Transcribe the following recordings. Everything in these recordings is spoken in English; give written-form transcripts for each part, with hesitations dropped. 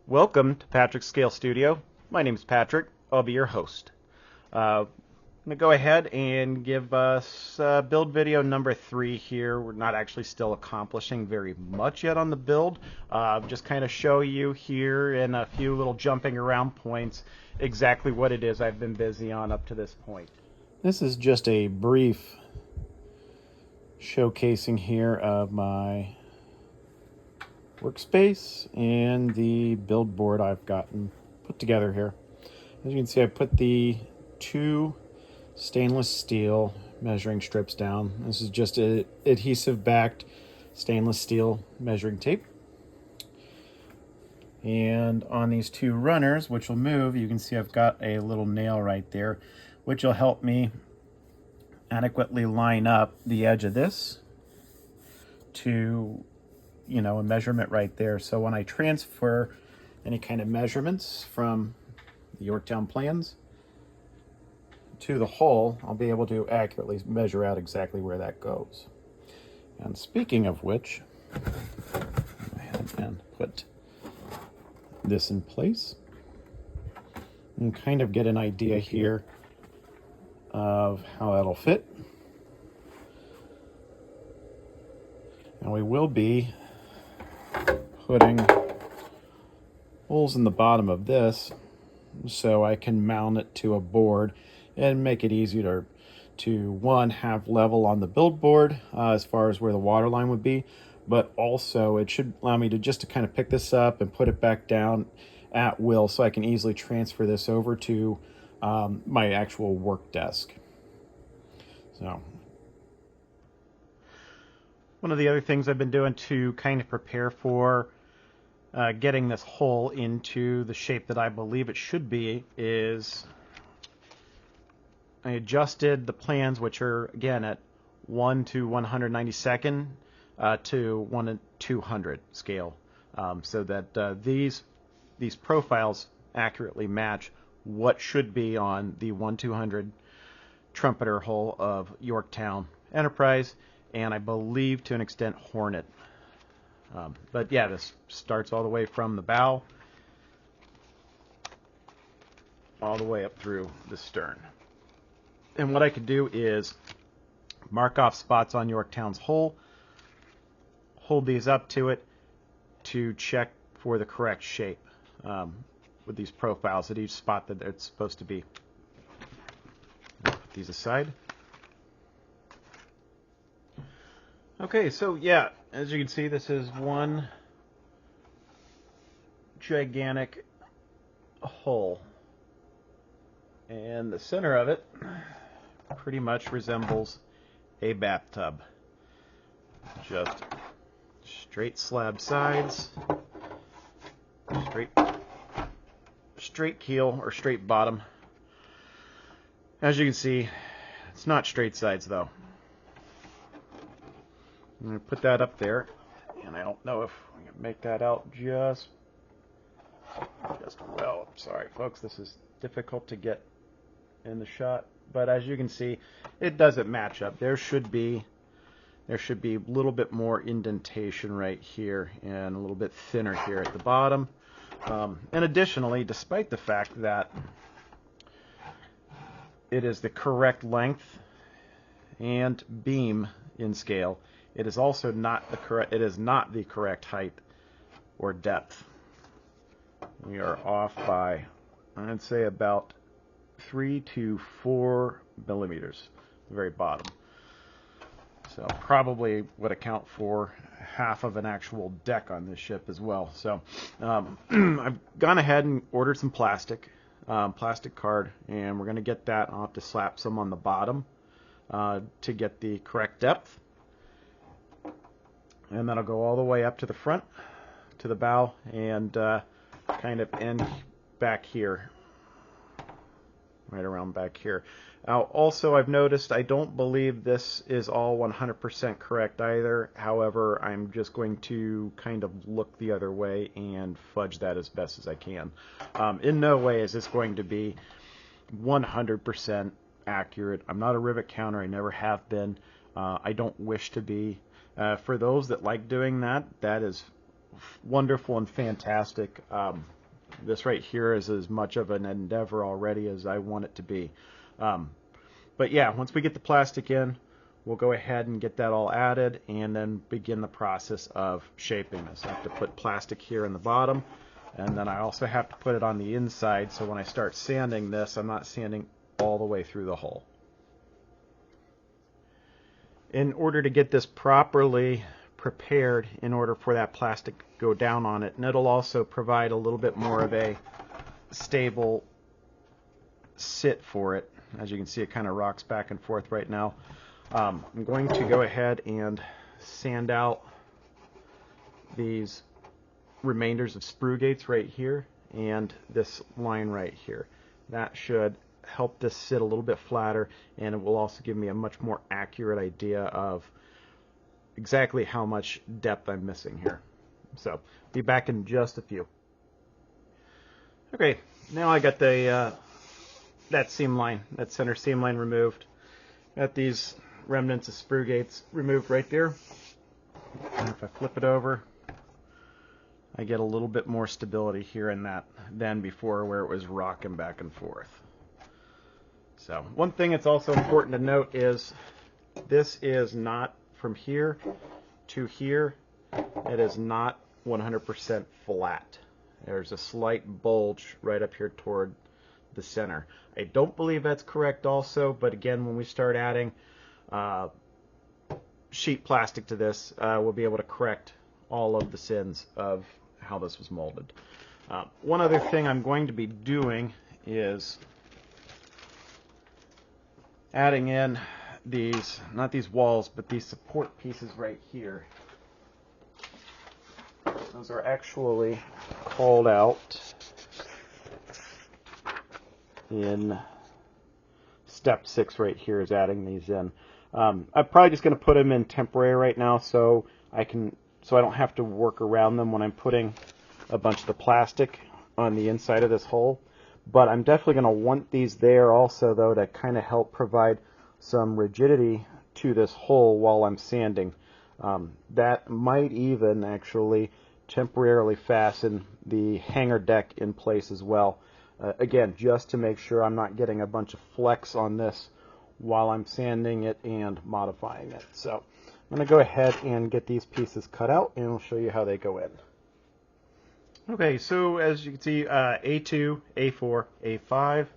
Welcome to Patrick's Scale Studio. My name is Patrick. I'll be your host. I'm going to go ahead and give us build video number 3 here. We're not actually still accomplishing very much yet on the build. Just kind of show you here in a few little jumping around points exactly what it is I've been busy on up to this point. This is just a brief showcasing here of my workspace and the build board I've gotten put together here. As you can see, I put the 2 stainless steel measuring strips down. This is just a adhesive backed stainless steel measuring tape. And on these 2 runners, which will move, you can see I've got a little nail right there, which will help me adequately line up the edge of this to a measurement right there. So when I transfer any kind of measurements from the Yorktown plans to the hull, I'll be able to accurately measure out exactly where that goes. And speaking of which, go ahead and put this in place and kind of get an idea here of how that'll fit. And we will be putting holes in the bottom of this so I can mount it to a board and make it easier to one, have level on the build board as far as where the water line would be, but also it should allow me to just kind of pick this up and put it back down at will so I can easily transfer this over to my actual work desk. So one of the other things I've been doing to kind of prepare for getting this hole into the shape that I believe it should be is I adjusted the plans, which are again at 1 to 192nd to 1 to 200 scale, so that these profiles accurately match what should be on the 1/200 trumpeter hull of Yorktown Enterprise, and I believe to an extent Hornet. But yeah, this starts all the way from the bow all the way up through the stern. And what I could do is mark off spots on Yorktown's hull, hold these up to it to check for the correct shape with these profiles at each spot that it's supposed to be. Put these aside. Okay, so yeah, as you can see, this is one gigantic hole, and the center of it pretty much resembles a bathtub. Just straight slab sides, straight keel or straight bottom. As you can see, it's not straight sides though. I'm going to put that up there, and I don't know if I can make that out just well. Sorry, folks, this is difficult to get in the shot, but as you can see, it doesn't match up. There should be a little bit more indentation right here and a little bit thinner here at the bottom. And additionally, despite the fact that it is the correct length and beam in scale, it is also not the correct height or depth. We are off by, I'd say, about 3 to 4 millimeters, the very bottom. So probably would account for half of an actual deck on this ship as well. So I've gone ahead and ordered some plastic card, and we're going to get that. I'll have to slap some on the bottom to get the correct depth. And that'll go all the way up to the front, to the bow, and kind of end back here, right around back here. Now, also, I've noticed I don't believe this is all 100% correct either. However, I'm just going to kind of look the other way and fudge that as best as I can. In no way is this going to be 100% accurate. I'm not a rivet counter. I never have been. I don't wish to be. For those that like doing that, that is wonderful and fantastic. This right here is as much of an endeavor already as I want it to be. But yeah, once we get the plastic in, we'll go ahead and get that all added and then begin the process of shaping this. I have to put plastic here in the bottom, and then I also have to put it on the inside, so when I start sanding this, I'm not sanding all the way through the hole. In order to get this properly prepared, in order for that plastic to go down on it, and it'll also provide a little bit more of a stable sit for it. As you can see, it kind of rocks back and forth right now. I'm going to go ahead and sand out these remainders of sprue gates right here and this line right here. That should help this sit a little bit flatter, and it will also give me a much more accurate idea of exactly how much depth I'm missing here. So, be back in just a few. Okay, now I got the that seam line, that center seam line removed. Got these remnants of sprue gates removed right there. And if I flip it over, I get a little bit more stability here in that than before, where it was rocking back and forth. So one thing that's also important to note is this is not from here to here. It is not 100% flat. There's a slight bulge right up here toward the center. I don't believe that's correct also, but again, when we start adding sheet plastic to this, we'll be able to correct all of the sins of how this was molded. One other thing I'm going to be doing is adding in these, not these walls, but these support pieces right here. Those are actually called out in step 6 right here, is adding these in. I'm probably just going to put them in temporary right now, so I don't have to work around them when I'm putting a bunch of the plastic on the inside of this hole. But I'm definitely going to want these there also, though, to kind of help provide some rigidity to this hole while I'm sanding. That might even actually temporarily fasten the hanger deck in place as well. Again, just to make sure I'm not getting a bunch of flex on this while I'm sanding it and modifying it. So I'm going to go ahead and get these pieces cut out, and I'll show you how they go in. Okay, so as you can see, A2, A4, A5, I've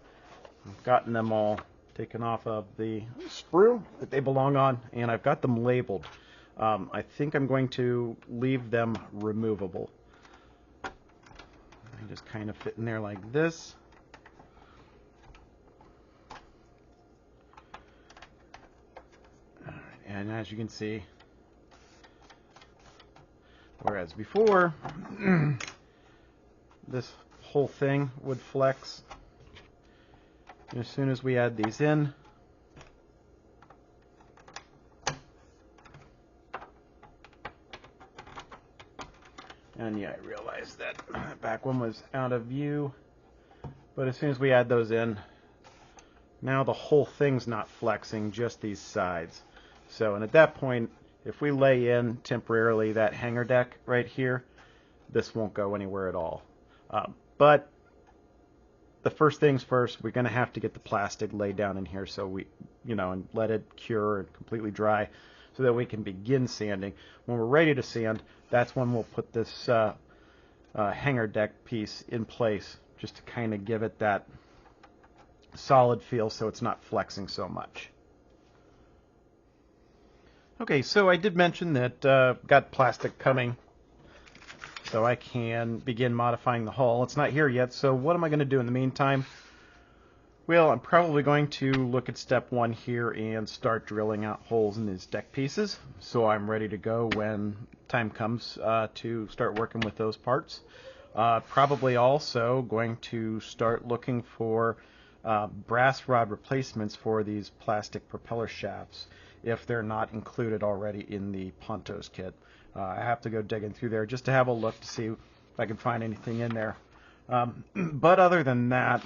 gotten them all taken off of the sprue that they belong on, and I've got them labeled. I think I'm going to leave them removable. They just kind of fit in there like this. And as you can see, whereas before, this whole thing would flex. And as soon as we add these in, and yeah, I realized that back one was out of view, but as soon as we add those in, now the whole thing's not flexing, just these sides. So, and at that point, if we lay in temporarily that hanger deck right here, this won't go anywhere at all. But the first things first, we're going to have to get the plastic laid down in here, so we, and let it cure and completely dry, so that we can begin sanding. When we're ready to sand, that's when we'll put this hanger deck piece in place, just to kind of give it that solid feel, so it's not flexing so much. Okay, so I did mention that got plastic coming, so I can begin modifying the hull. It's not here yet, so what am I going to do in the meantime? Well, I'm probably going to look at step 1 here and start drilling out holes in these deck pieces, so I'm ready to go when time comes to start working with those parts. Probably also going to start looking for brass rod replacements for these plastic propeller shafts, if they're not included already in the Pontos kit. I have to go digging through there just to have a look to see if I can find anything in there. But other than that,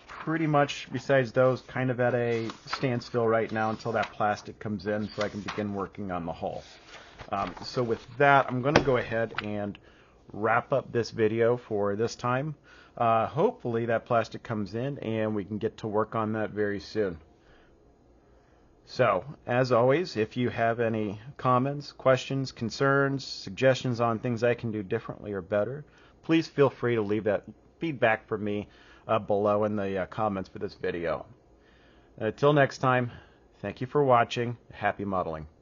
pretty much besides those, kind of at a standstill right now until that plastic comes in so I can begin working on the hull. So with that, I'm going to go ahead and wrap up this video for this time. Hopefully that plastic comes in and we can get to work on that very soon. So, as always, if you have any comments, questions, concerns, suggestions on things I can do differently or better, please feel free to leave that feedback for me below in the comments for this video. Until next time, thank you for watching. Happy modeling.